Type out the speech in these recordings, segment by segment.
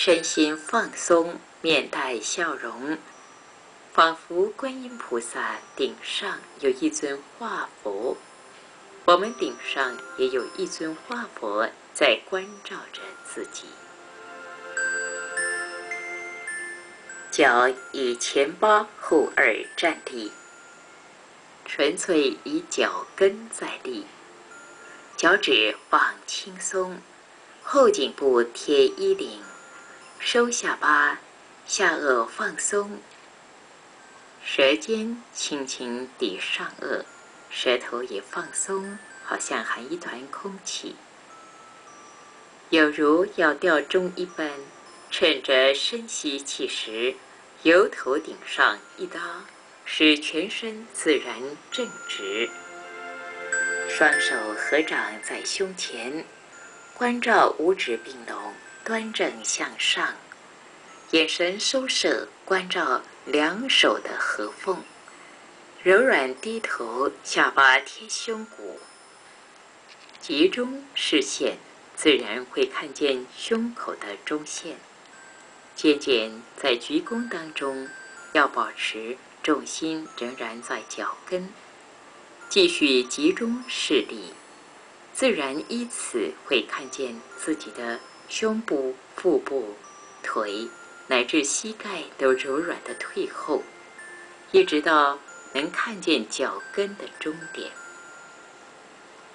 身心放松，面带笑容，仿佛观音菩萨顶上有一尊化佛，我们顶上也有一尊化佛在关照着自己。脚以前八后二站立，纯粹以脚跟在立，脚趾放轻松，后颈部贴衣领，收下巴，下颚放松，舌尖轻轻抵上颚，舌头也放松，好像含一团空气，有如要吊钟一般，趁着深吸气时，由头顶上一拉，使全身自然正直。双手合掌在胸前，关照五指并拢，端正向上，眼神收摄，关照两手的合缝，柔软低头，下巴贴胸骨，集中视线，自然会看见胸口的中线。渐渐在鞠躬当中，要保持重心仍然在脚跟，继续集中视力，自然依此会看见自己的胸部、腹部、腿乃至膝盖都柔软的退后，一直到能看见脚跟的终点。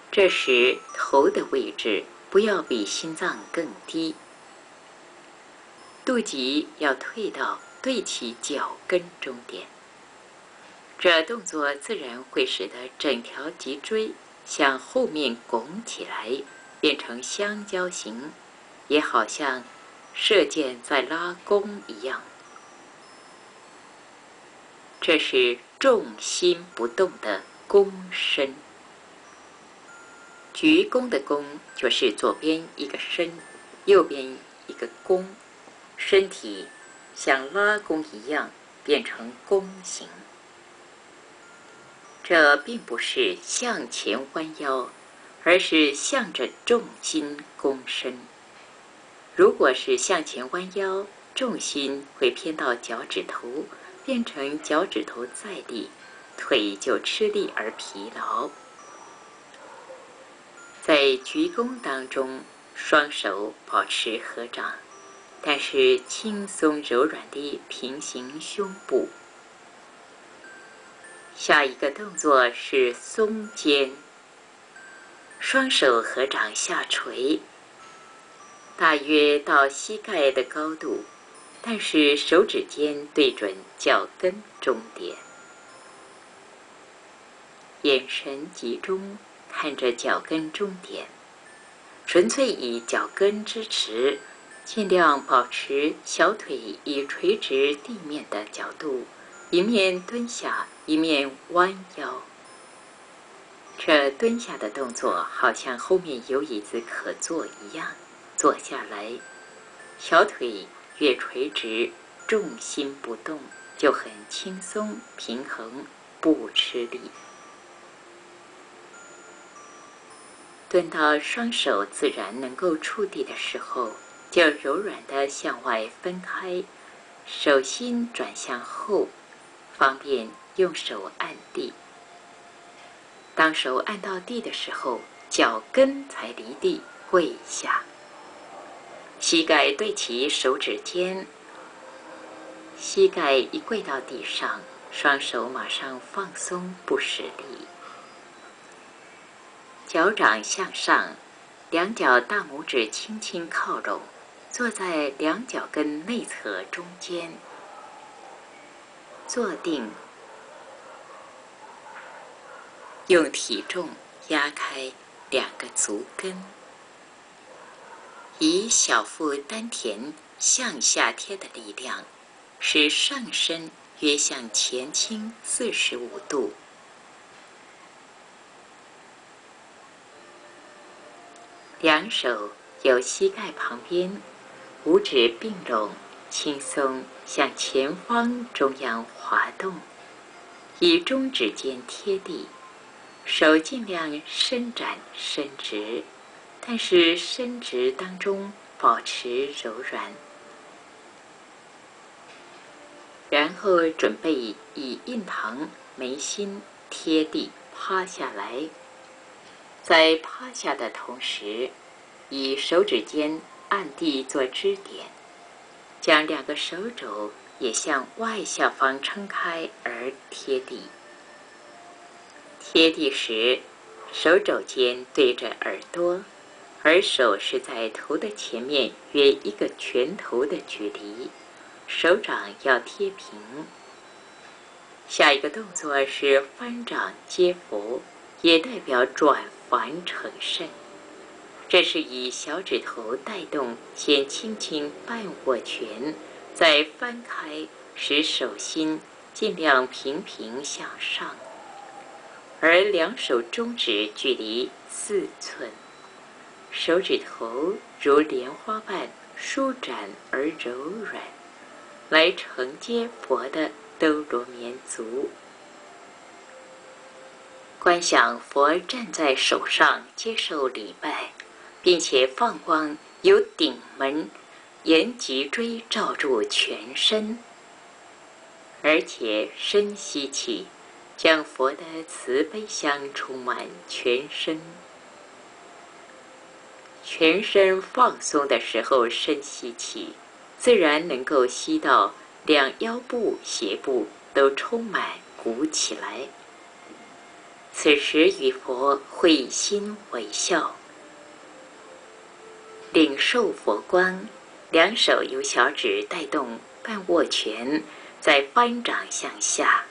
这时头的位置不要比心脏更低，肚脐要退到对齐脚跟终点。这动作自然会使得整条脊椎向后面拱起来，变成香蕉形，也好像射箭在拉弓一样。这是重心不动的弓身。鞠躬的躬就是左边一个身，右边一个弓，身体像拉弓一样变成弓形。这并不是向前弯腰，而是向着重心弓身。如果是向前弯腰，重心会偏到脚趾头，变成脚趾头在立，腿就吃力而疲劳。在鞠躬当中，双手保持合掌，但是轻松柔软地平行胸部。下一个动作是松肩，双手合掌下垂，大约到膝盖的高度，但是手指尖对准脚跟终点，眼神集中，看着脚跟终点，纯粹以脚跟支持，尽量保持小腿以垂直地面的角度，一面蹲下，一面弯腰。这蹲下的动作好像后面有椅子可坐一样，坐下来，小腿越垂直，重心不动，就很轻松平衡，不吃力。蹲到双手自然能够触地的时候，就柔软地向外分开，手心转向后，方便用手按地。当手按到地的时候，脚跟才离地，跪下，膝盖对齐手指尖，膝盖一跪到地上，双手马上放松，不使力。脚掌向上，两脚大拇指轻轻靠拢，坐在两脚跟内侧中间，坐定，用体重压开两个足跟，以小腹丹田向下贴的力量，使上身约向前倾45度。两手由膝盖旁边，五指并拢，轻松向前方中央滑动，以中指尖贴地，手尽量伸展伸直，但是伸直当中保持柔软，然后准备以印堂、眉心贴地趴下来，在趴下的同时，以手指尖按地做支点，将2个手肘也向外下方撑开而贴地。贴地时，手肘尖对着耳朵，而手是在头的前面约1个拳头的距离，手掌要贴平。下一个动作是翻掌接佛，也代表转凡成圣。这是以小指头带动，先轻轻半握拳，再翻开，使手心尽量平平向上，而2手中指距离4寸，手指头如莲花瓣舒展而柔软，来承接佛的兜罗绵足。观想佛站在手上接受礼拜，并且放光由顶门沿脊椎照住全身，而且深吸气，将佛的慈悲香充满全身。全身放松的时候深吸气，自然能够吸到2腰部、胁部都充满鼓起来。此时与佛会心微笑，领受佛光，2手由小指带动半握拳，再翻掌向下，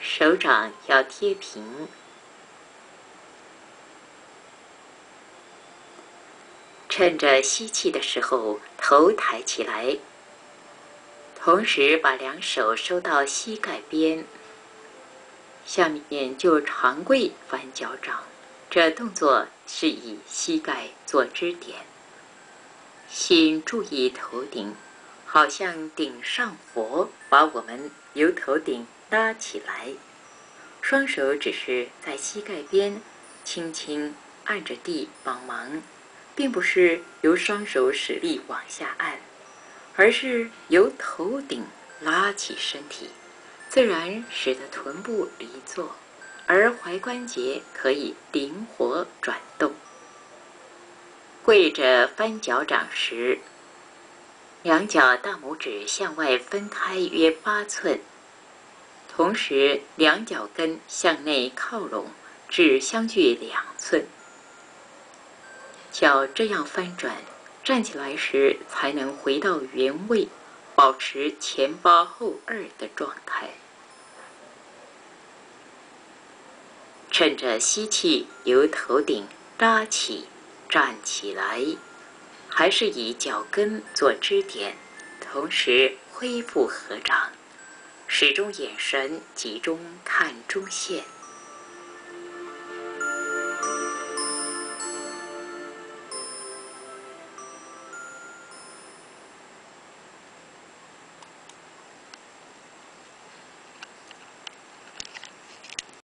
手掌要贴平。趁着吸气的时候，头抬起来，同时把2手收到膝盖边。下面就长跪翻脚掌，这动作是以膝盖做支点，心注意头顶，好像顶上佛把我们由头顶搭起来，双手只是在膝盖边轻轻按着地帮忙，并不是由双手使力往下按，而是由头顶拉起身体，自然使得臀部离坐，而踝关节可以灵活转动。跪着翻脚掌时，2脚大拇指向外分开约8寸，同时2脚跟向内靠拢至相距2寸。脚这样翻转，站起来时才能回到原位，保持前8后2的状态。趁着吸气，由头顶拉起，站起来，还是以脚跟做支点，同时恢复合掌，始终眼神集中看中线。